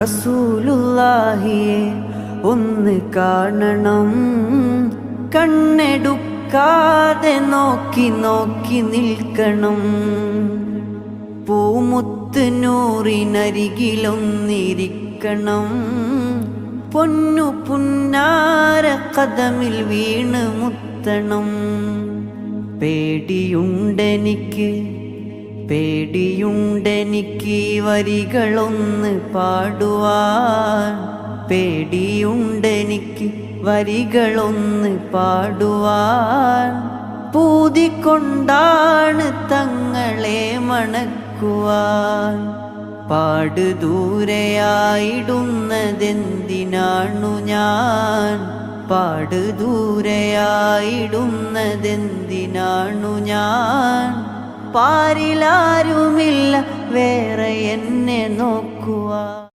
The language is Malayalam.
റസൂലുള്ളാഹിയെ ഒന്ന് കാണണം, കണ്ണെടുക്കാതെ നോക്കി നോക്കി നിൽക്കണം. പൂമുത്ത് നൂറിനരികിലൊന്നിരിക്കണം, പൊന്നു പുന്നാര കദമിൽ വീണ് മുത്തണം. പേടിയുണ്ടെനിക്ക് വരികളൊന്ന് പാടുവാൻ, പേടിയുണ്ടെനിക്ക് വരികളൊന്ന് പാടുവാൻ. പൂതിക്കൊണ്ടാണ് തങ്ങളെ മണക്കുവാൻ. പാട് ദൂരെയായിടുന്നതെന്തിനാണു ഞാൻ, പാട് ദൂരെയായിടുന്നതെന്തിനാണു ഞാൻ. പാരിലാരുമില്ല വേറെ എന്നെ നോക്കുവാൻ.